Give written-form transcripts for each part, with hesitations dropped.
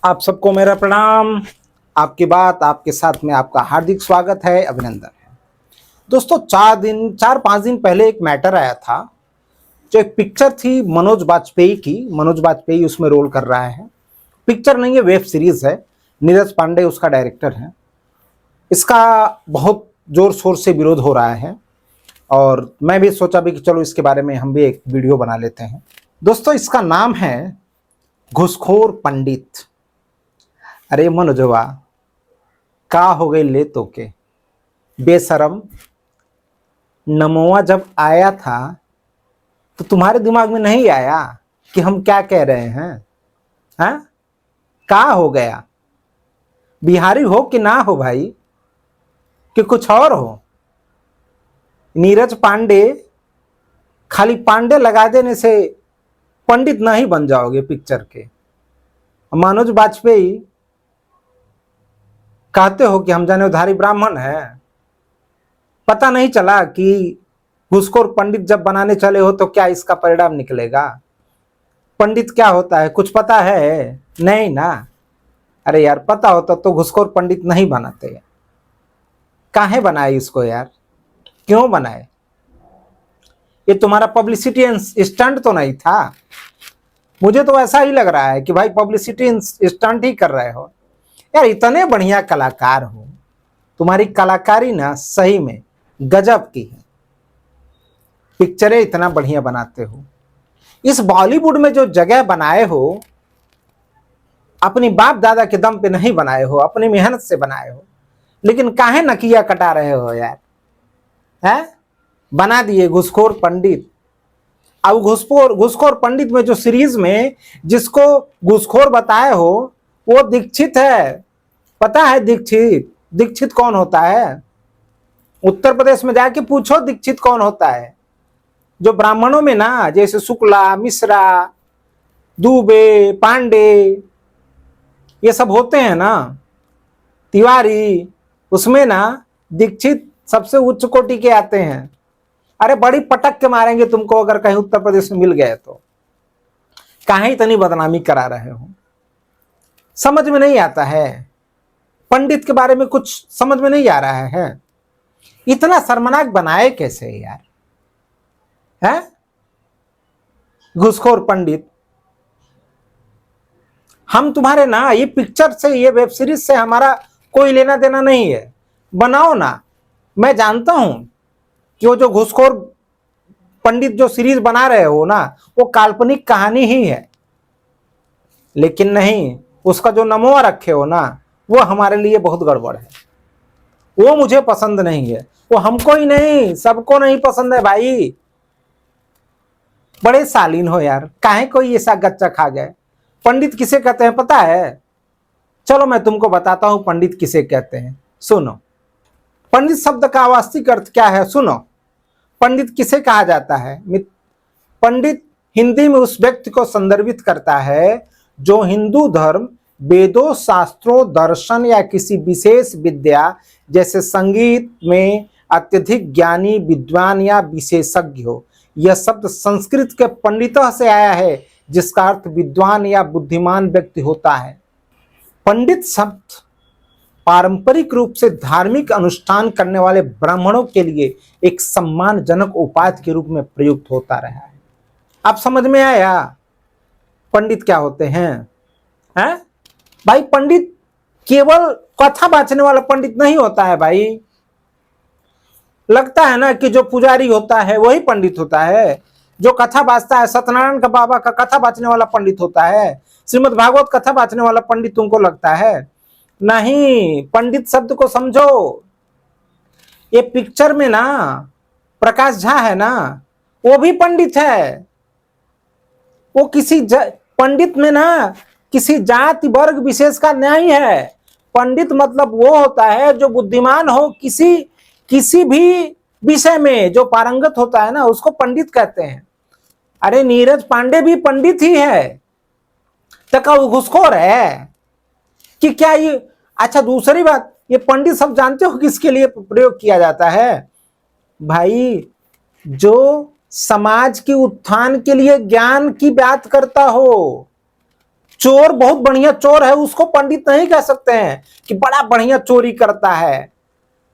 आप सबको मेरा प्रणाम। आपकी बात आपके साथ में आपका हार्दिक स्वागत है, अभिनंदन है। दोस्तों, 4-5 दिन पहले एक मैटर आया था। जो एक पिक्चर थी मनोज बाजपेयी की, मनोज बाजपेयी उसमें रोल कर रहा है। पिक्चर नहीं है, वेब सीरीज है। नीरज पांडे उसका डायरेक्टर है। इसका बहुत जोर शोर से विरोध हो रहा है और मैं भी सोचा भी कि चलो इसके बारे में हम भी एक वीडियो बना लेते हैं। दोस्तों, इसका नाम है घूसखोर पंडित। अरे मनोजवा, का हो गई ले तो के बेशरम। नमोआ जब आया था तो तुम्हारे दिमाग में नहीं आया कि हम क्या कह रहे हैं? हाँ, का हो गया? बिहारी हो कि ना हो भाई, कि कुछ और हो? नीरज पांडे, खाली पांडे लगा देने से पंडित नहीं बन जाओगे पिक्चर के। मनोज बाजपेयी कहते हो कि हम जनेऊधारी ब्राह्मण हैं। पता नहीं चला कि घूसखोर पंडित जब बनाने चले हो तो क्या इसका परिणाम निकलेगा? पंडित क्या होता है कुछ पता है? नहीं ना। अरे यार, पता होता तो घूसखोर पंडित नहीं बनाते। काहे बनाए इसको यार? क्यों बनाए? ये तुम्हारा पब्लिसिटी स्टंट तो नहीं था? मुझे तो ऐसा ही लग रहा है कि भाई पब्लिसिटी स्टंट ही कर रहे हो यार। इतने बढ़िया कलाकार हो, तुम्हारी कलाकारी ना सही में गजब की है। पिक्चरें इतना बढ़िया बनाते हो, इस बॉलीवुड में जो जगह बनाए हो अपनी बाप दादा के दम पे नहीं बनाए हो, अपनी मेहनत से बनाए हो। लेकिन काहे नकिया कटा रहे हो यार? है, बना दिए घूसखोर पंडित। अब घूसखोर घूसखोर पंडित में जो सीरीज में जिसको घूसखोर बताए हो वो दीक्षित है। पता है दीक्षित? दीक्षित कौन होता है? उत्तर प्रदेश में जाके पूछो दीक्षित कौन होता है। जो ब्राह्मणों में ना, जैसे शुक्ला, मिश्रा, दुबे, पांडे, ये सब होते हैं ना, तिवारी, उसमें ना दीक्षित सबसे उच्च कोटि के आते हैं। अरे बड़ी पटक के मारेंगे तुमको अगर कहीं उत्तर प्रदेश में मिल गए तो। काहे इतनी बदनामी करा रहे हो? समझ में नहीं आता है? पंडित के बारे में कुछ समझ में नहीं आ रहा है? इतना शर्मनाक बनाए कैसे यार? है घूसखोर पंडित। हम तुम्हारे ना ये पिक्चर से, ये वेब सीरीज से हमारा कोई लेना देना नहीं है। बनाओ ना। मैं जानता हूं कि वो जो घूसखोर पंडित जो सीरीज बना रहे हो ना, वो काल्पनिक कहानी ही है। लेकिन नहीं, उसका जो नमूना रखे हो ना, वो हमारे लिए बहुत गड़बड़ है। वो मुझे पसंद नहीं है। वो हमको ही नहीं, सबको नहीं पसंद है भाई। बड़े शालीन हो यार, काहे कोई ऐसा गच्चा खा गए? पंडित किसे कहते हैं पता है? चलो मैं तुमको बताता हूं पंडित किसे कहते हैं। सुनो, पंडित शब्द का वास्तविक अर्थ क्या है सुनो। पंडित किसे कहा जाता है? पंडित हिंदी में उस व्यक्ति को संदर्भित करता है जो हिंदू धर्म, वेदों, शास्त्रों, दर्शन या किसी विशेष विद्या जैसे संगीत में अत्यधिक ज्ञानी, विद्वान या विशेषज्ञ हो। यह शब्द संस्कृत के पंडितः से आया है, जिसका अर्थ विद्वान या बुद्धिमान व्यक्ति होता है। पंडित शब्द पारंपरिक रूप से धार्मिक अनुष्ठान करने वाले ब्राह्मणों के लिए एक सम्मानजनक उपाधि के रूप में प्रयुक्त होता रहा है। आप समझ में आया पंडित क्या होते हैं? हैं भाई, पंडित केवल कथा बांचने वाला पंडित नहीं होता है भाई। लगता है ना कि जो पुजारी होता है वही पंडित होता है। जो कथा बांचता है, सत्यनारायण का बाबा का कथा बांचने वाला पंडित होता है, श्रीमद् भागवत कथा बांचने वाला पंडित तुमको लगता है? नहीं, पंडित शब्द को समझो। ये पिक्चर में ना प्रकाश झा है ना, वो भी पंडित है। वो पंडित में ना किसी जाति वर्ग विशेष का नहीं है। पंडित मतलब वो होता है जो बुद्धिमान हो, किसी भी विषय में जो पारंगत होता है ना, उसको पंडित कहते हैं। अरे नीरज पांडे भी पंडित ही है, तो क्या वो घूसखोर है कि क्या ये? अच्छा, दूसरी बात, ये पंडित सब जानते हो किसके लिए प्रयोग किया जाता है भाई? जो समाज के उत्थान के लिए ज्ञान की बात करता हो, चोर बहुत बढ़िया चोर है, उसको पंडित नहीं कह सकते हैं कि बड़ा बढ़िया चोरी करता है,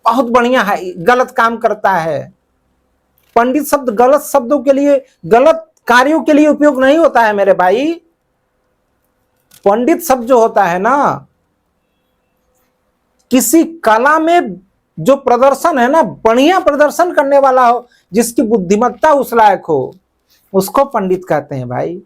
बहुत बढ़िया है, गलत काम करता है। पंडित शब्द गलत शब्दों के लिए, गलत कार्यों के लिए उपयोग नहीं होता है मेरे भाई। पंडित शब्द जो होता है ना, किसी कला में जो प्रदर्शन है ना, बढ़िया प्रदर्शन करने वाला हो, जिसकी बुद्धिमत्ता उस लायक हो, उसको पंडित कहते हैं भाई।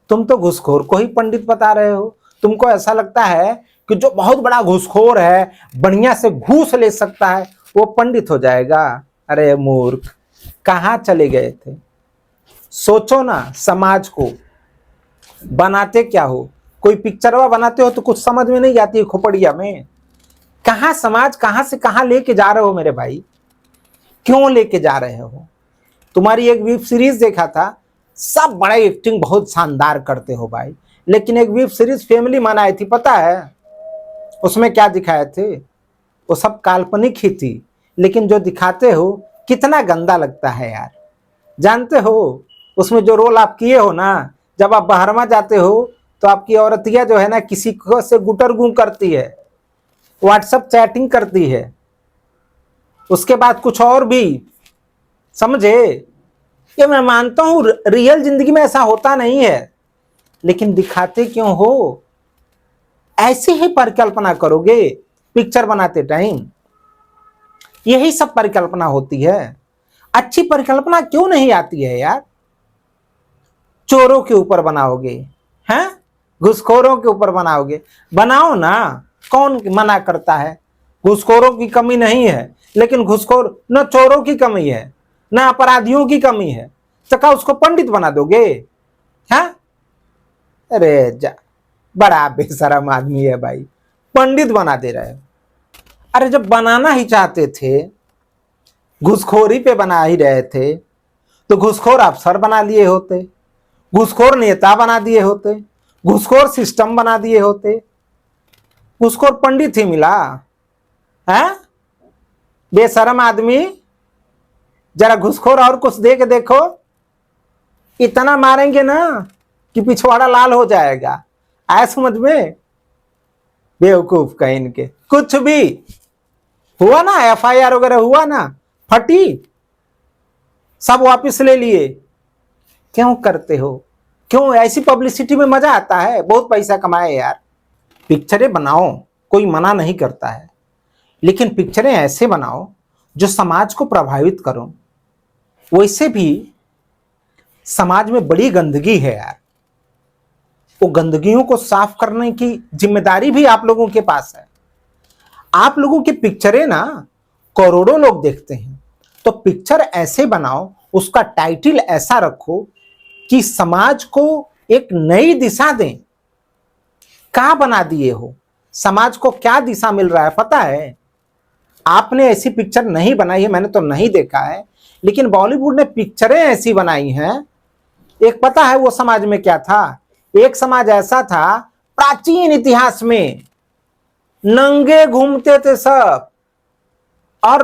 तुम तो घूसखोर को ही पंडित बता रहे हो। तुमको ऐसा लगता है कि जो बहुत बड़ा घूसखोर है, बढ़िया से घूस ले सकता है, वो पंडित हो जाएगा। अरे मूर्ख, कहां चले गए थे? सोचो ना, समाज को बनाते क्या हो? कोई पिक्चरवा बनाते हो तो कुछ समझ में नहीं आती है खोपड़िया में। कहां समाज, कहां से कहां लेके जा रहे हो मेरे भाई? क्यों लेके जा रहे हो? तुम्हारी एक वेब सीरीज देखा था, सब बड़े एक्टिंग बहुत शानदार करते हो भाई, लेकिन एक web series family man I थी, पता है उसमें क्या दिखाए थे? वो सब काल्पनिक ही थी, लेकिन जो दिखाते हो कितना गंदा लगता है यार। जानते हो उसमें जो रोल आप किए हो ना, जब आप बाहरमा जाते हो तो आपकी औरतिया जो है ना, किसी को से गुटरगू करती है, व्हाट्सएप चैटिंग करती है, उसके बाद कुछ और भी, समझे? ये मैं मानता हूं रियल जिंदगी में ऐसा होता नहीं है, लेकिन दिखाते क्यों हो? ऐसे ही परिकल्पना करोगे पिक्चर बनाते टाइम, यही सब परिकल्पना होती है। अच्छी परिकल्पना क्यों नहीं आती है यार? चोरों के ऊपर बनाओगे हैं, घुसखोरों के ऊपर बनाओगे, बनाओ ना, कौन मना करता है? घुसखोरों की कमी नहीं है, लेकिन घुसखोर न चोरों की कमी है, न अपराधियों की कमी है, तो क्या उसको पंडित बना दोगे? हैं? अरे जा, बड़ा बेशरम आदमी है भाई, पंडित बना दे रहे हो। अरे जब बनाना ही चाहते थे, घुसखोरी पे बना ही रहे थे, तो घुसखोर अफसर बना लिए होते, घुसखोर नेता बना दिए होते, घुसखोर सिस्टम बना दिए होते, घुसखोर पंडित ही मिला है? बेशरम आदमी, जरा घुसखोर और कुछ दे के देखो, इतना मारेंगे ना कि पिछवाड़ा लाल हो जाएगा। आया समझ में? बेवकूफ कहीं इनके। कुछ भी हुआ ना, एफआईआर वगैरह हुआ ना, फटी, सब वापस ले लिए। क्यों करते हो? क्यों? ऐसी पब्लिसिटी में मजा आता है, बहुत पैसा कमाए यार। पिक्चरें बनाओ, कोई मना नहीं करता है, लेकिन पिक्चरें ऐसे बनाओ जो समाज को प्रभावित करो। वैसे भी समाज में बड़ी गंदगी है यार, वो गंदगियों को साफ करने की जिम्मेदारी भी आप लोगों के पास है। आप लोगों की पिक्चरें ना करोड़ों लोग देखते हैं, तो पिक्चर ऐसे बनाओ, उसका टाइटल ऐसा रखो कि समाज को एक नई दिशा दें। क्या बना दिए हो? समाज को क्या दिशा मिल रहा है पता है? आपने ऐसी पिक्चर नहीं बनाई है, मैंने तो नहीं देखा है, लेकिन बॉलीवुड ने पिक्चरें ऐसी बनाई हैं। एक पता है वो समाज में क्या था? एक समाज ऐसा था, प्राचीन इतिहास में नंगे घूमते थे सब, और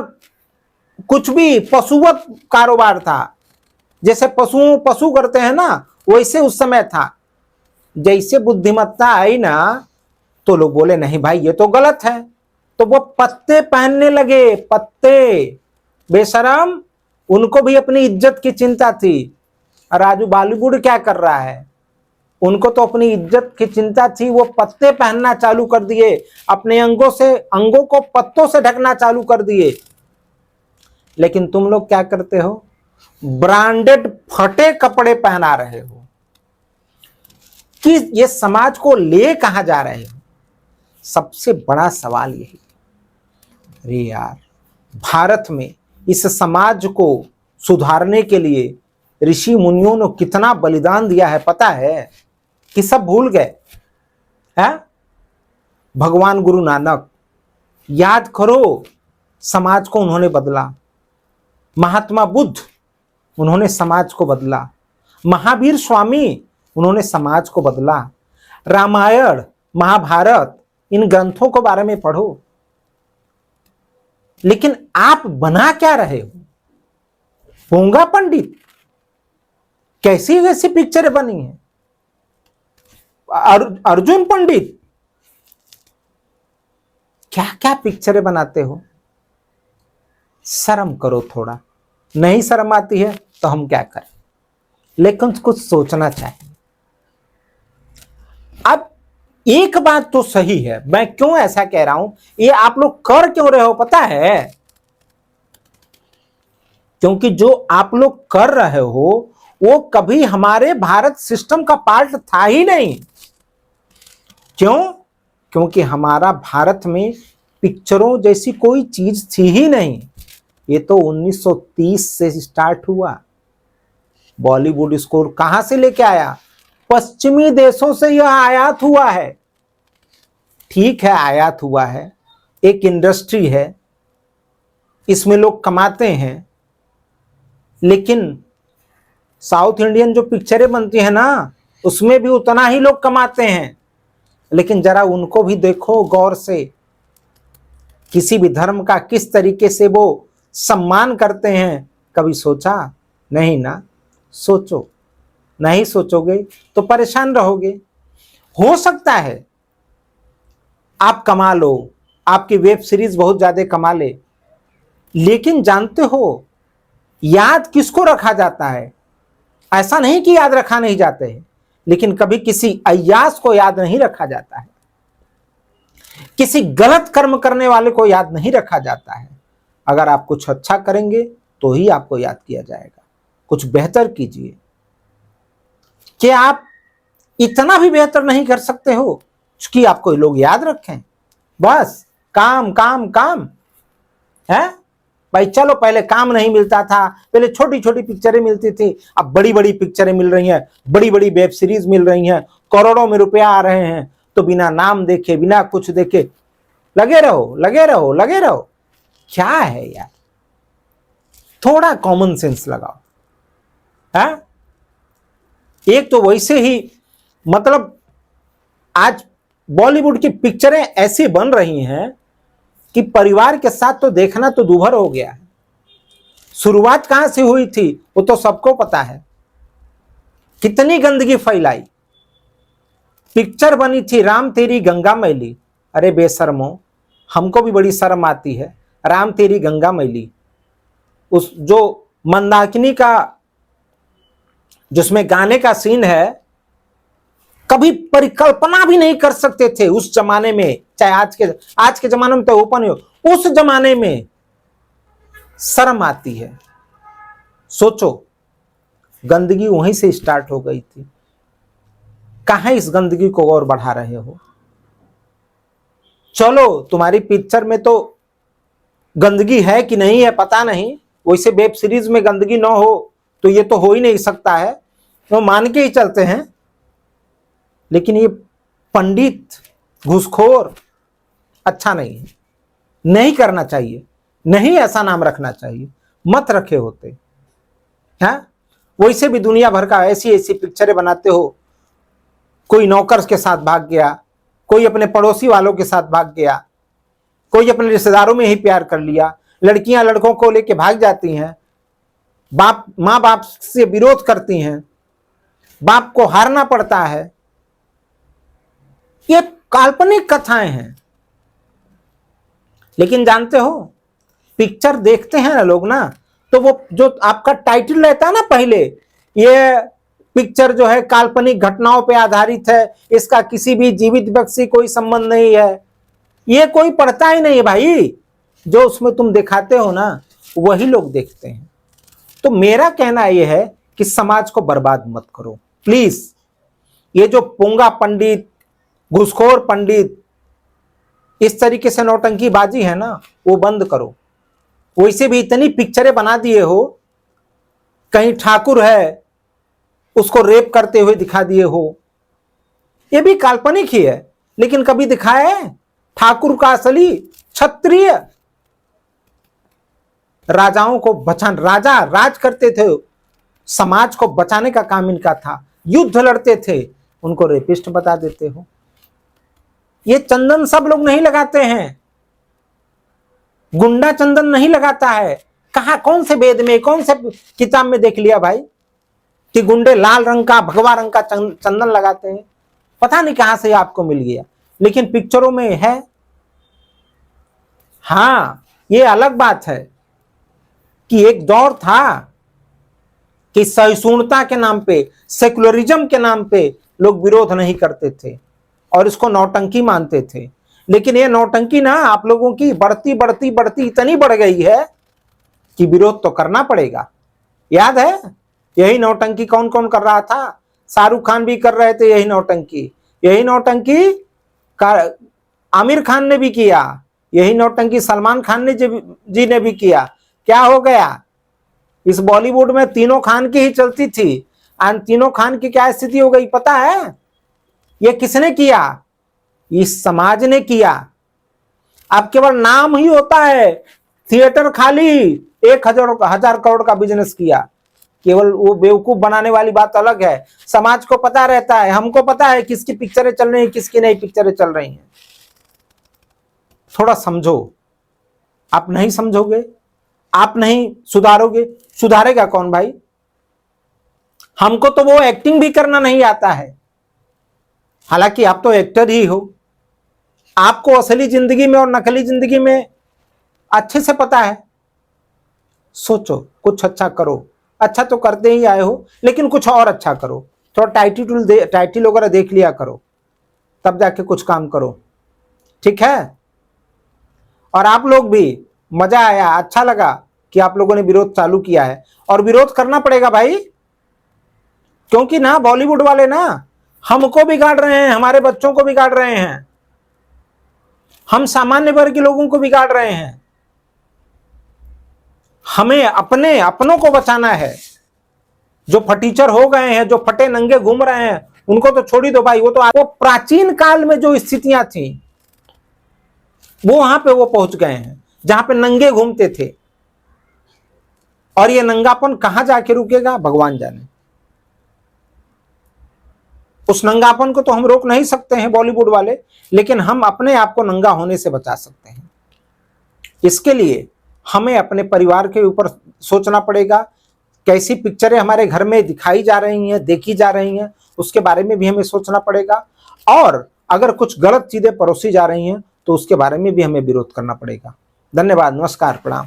कुछ भी पशुवत कारोबार था, जैसे पशु करते हैं ना, वैसे उस समय था। जैसे बुद्धिमत्ता आई ना, तो लोग बोले नहीं भाई ये तो गलत है, तो वो पत्ते पहनने लगे, पत्ते। बेशरम, उनको भी अपनी इज्जत की चिंता थी। और आज बॉलीवुड क्या कर रहा है? उनको तो अपनी इज्जत की चिंता थी, वो पत्ते पहनना चालू कर दिए, अपने अंगों को पत्तों से ढकना चालू कर दिए। लेकिन तुम लोग क्या करते हो? ब्रांडेड फटे कपड़े पहना रहे हो। कि ये समाज को ले कहां जा रहे हो? सबसे बड़ा सवाल यही। अरे यार, भारत में इस समाज को सुधारने के लिए ऋषि मुनियों ने कितना बलिदान दिया है पता है? कि सब भूल गए हैं? भगवान गुरु नानक, याद करो, समाज को उन्होंने बदला। महात्मा बुद्ध, उन्होंने समाज को बदला। महावीर स्वामी, उन्होंने समाज को बदला। रामायण, महाभारत, इन ग्रंथों के बारे में पढ़ो। लेकिन आप बना क्या रहे हो? होगा पंडित? कैसी कैसी पिक्चरें बनी है? अर्जुन पंडित, क्या क्या पिक्चरें बनाते हो। शर्म करो थोड़ा। नहीं शर्म आती है तो हम क्या करें, लेकिन कुछ सोचना चाहिए। अब एक बात तो सही है, मैं क्यों ऐसा कह रहा हूं, ये आप लोग कर क्यों रहे हो पता है? क्योंकि जो आप लोग कर रहे हो वो कभी हमारे भारत सिस्टम का पार्ट था ही नहीं। क्यों? क्योंकि हमारा भारत में पिक्चरों जैसी कोई चीज थी ही नहीं। ये तो 1930 से स्टार्ट हुआ। बॉलीवुड स्कोर कहां से लेके आया? पश्चिमी देशों से यह आयात हुआ है। ठीक है, आयात हुआ है, एक इंडस्ट्री है, इसमें लोग कमाते हैं, लेकिन साउथ इंडियन जो पिक्चरें बनती है ना, उसमें भी उतना ही लोग कमाते हैं। लेकिन जरा उनको भी देखो गौर से, किसी भी धर्म का किस तरीके से वो सम्मान करते हैं, कभी सोचा? नहीं ना। सोचो, नहीं सोचोगे तो परेशान रहोगे। हो सकता है आप कमा लो, आपकी वेब सीरीज बहुत ज्यादा कमा ले, लेकिन जानते हो याद किसको रखा जाता है? ऐसा नहीं कि याद रखा नहीं जाते हैं, लेकिन कभी किसी अय्यास को याद नहीं रखा जाता है, किसी गलत कर्म करने वाले को याद नहीं रखा जाता है। अगर आप कुछ अच्छा करेंगे तो ही आपको याद किया जाएगा। कुछ बेहतर कीजिए। क्या आप इतना भी बेहतर नहीं कर सकते हो कि आपको लोग याद रखें? बस काम काम काम है भाई। चलो, पहले काम नहीं मिलता था, पहले छोटी छोटी पिक्चरें मिलती थी, अब बड़ी बड़ी पिक्चरें मिल रही हैं, बड़ी बड़ी वेब सीरीज मिल रही हैं, करोड़ों में रुपया आ रहे हैं, तो बिना नाम देखे, बिना कुछ देखे लगे रहो लगे रहो लगे रहो। क्या है यार, थोड़ा कॉमन सेंस लगाओ। है एक तो वैसे ही मतलब आज बॉलीवुड की पिक्चरें ऐसी बन रही हैं कि परिवार के साथ तो देखना तो दूभर हो गया है। शुरुआत कहां से हुई थी वो तो सबको पता है। कितनी गंदगी फैलाई। पिक्चर बनी थी राम तेरी गंगा मैली। अरे बेशर्मो, हमको भी बड़ी शर्म आती है। राम तेरी गंगा मैली, उस जो मंदाकिनी का जिसमें गाने का सीन है, कभी परिकल्पना भी नहीं कर सकते थे उस जमाने में। चाहे आज के जमाने में तो ओपन हो, उस जमाने में शर्म आती है। सोचो, गंदगी वहीं से स्टार्ट हो गई थी। कहां इस गंदगी को और बढ़ा रहे हो? चलो, तुम्हारी पिक्चर में तो गंदगी है कि नहीं है पता नहीं, वैसे वेब सीरीज में गंदगी ना हो तो ये तो हो ही नहीं सकता है, वो मान के ही चलते हैं। लेकिन ये पंडित, घूसखोर अच्छा नहीं है, नहीं करना चाहिए, नहीं ऐसा नाम रखना चाहिए, मत रखे होते हैं। वैसे भी दुनिया भर का ऐसी ऐसी पिक्चरें बनाते हो। कोई नौकर के साथ भाग गया, कोई अपने पड़ोसी वालों के साथ भाग गया, कोई अपने रिश्तेदारों में ही प्यार कर लिया। लड़कियां लड़कों को लेके भाग जाती हैं, बाप माँ बाप से विरोध करती हैं, बाप को हारना पड़ता है। ये काल्पनिक कथाएं हैं। लेकिन जानते हो, पिक्चर देखते हैं ना लोग ना, तो वो जो आपका टाइटल रहता है ना पहले, ये पिक्चर जो है काल्पनिक घटनाओं पे आधारित है, इसका किसी भी जीवित व्यक्ति से कोई संबंध नहीं है, ये कोई पढ़ता ही नहीं है भाई। जो उसमें तुम दिखाते हो ना, वही लोग देखते हैं। तो मेरा कहना यह है कि समाज को बर्बाद मत करो प्लीज। ये जो पोंगा पंडित, घूसखोर पंडित, इस तरीके से नौटंकीबाजी है ना, वो बंद करो। वैसे भी इतनी पिक्चरें बना दिए हो, कहीं ठाकुर है उसको रेप करते हुए दिखा दिए हो, ये भी काल्पनिक ही है, लेकिन कभी दिखाया है ठाकुर का असली क्षत्रिय? राजाओं को बचाना, राजा राज करते थे, समाज को बचाने का काम इनका था, युद्ध लड़ते थे, उनको रेपिस्ट बता देते हो। ये चंदन सब लोग नहीं लगाते हैं, गुंडा चंदन नहीं लगाता है। कहा, कौन से वेद में, कौन से किताब में देख लिया भाई कि गुंडे लाल रंग का, भगवा रंग का चंदन लगाते हैं? पता नहीं कहां से आपको मिल गया, लेकिन पिक्चरों में है। हाँ, ये अलग बात है कि एक दौर था कि सहिष्णुता के नाम पे, सेकुलरिज्म के नाम पे लोग विरोध नहीं करते थे और इसको नौटंकी मानते थे। लेकिन ये नौटंकी ना आप लोगों की बढ़ती बढ़ती बढ़ती इतनी बढ़ गई है कि विरोध तो करना पड़ेगा। याद है यही नौटंकी कौन कौन कर रहा था? शाहरुख खान भी कर रहे थे यही नौटंकी। यही नौटंकी आमिर खान ने भी किया, यही नौटंकी सलमान खान ने जी ने भी किया। क्या हो गया? इस बॉलीवुड में तीनों खान की ही चलती थी, और तीनों खान की क्या स्थिति हो गई पता है? ये किसने किया? इस समाज ने किया। अब केवल नाम ही होता है, थिएटर खाली 1,000 करोड़ का बिजनेस किया। केवल वो बेवकूफ बनाने वाली बात अलग है। समाज को पता रहता है, हमको पता है किसकी पिक्चरें चल रही हैं, किसकी नई पिक्चरें चल रही हैं। थोड़ा समझो। आप नहीं समझोगे, आप नहीं सुधारोगे, सुधारेगा कौन भाई? हमको तो वो एक्टिंग भी करना नहीं आता है, हालांकि आप तो एक्टर ही हो। आपको असली जिंदगी में और नकली जिंदगी में अच्छे से पता है। सोचो, कुछ अच्छा करो। अच्छा तो करते ही आए हो, लेकिन कुछ और अच्छा करो। थोड़ा टाइटिल वगैरह देख लिया करो, तब जाके कुछ काम करो, ठीक है? और आप लोग भी, मजा आया, अच्छा लगा कि आप लोगों ने विरोध चालू किया है, और विरोध करना पड़ेगा भाई, क्योंकि ना बॉलीवुड वाले ना हमको बिगाड़ रहे हैं, हमारे बच्चों को बिगाड़ रहे हैं, हम सामान्य वर्ग के लोगों को बिगाड़ रहे हैं। हमें अपनों को बचाना है। जो फटीचर हो गए हैं, जो फटे नंगे घूम रहे हैं, उनको तो छोड़ ही दो भाई। वो प्राचीन काल में जो स्थितियां थी वो वहां पे वो पहुंच गए हैं जहां पे नंगे घूमते थे। और ये नंगापन कहां जाके रुकेगा भगवान जाने। उस नंगापन को तो हम रोक नहीं सकते हैं बॉलीवुड वाले, लेकिन हम अपने आप को नंगा होने से बचा सकते हैं। इसके लिए हमें अपने परिवार के ऊपर सोचना पड़ेगा। कैसी पिक्चरें हमारे घर में दिखाई जा रही हैं, देखी जा रही हैं, उसके बारे में भी हमें सोचना पड़ेगा। और अगर कुछ गलत चीजें परोसी जा रही हैं तो उसके बारे में भी हमें विरोध करना पड़ेगा। धन्यवाद, नमस्कार, प्रणाम।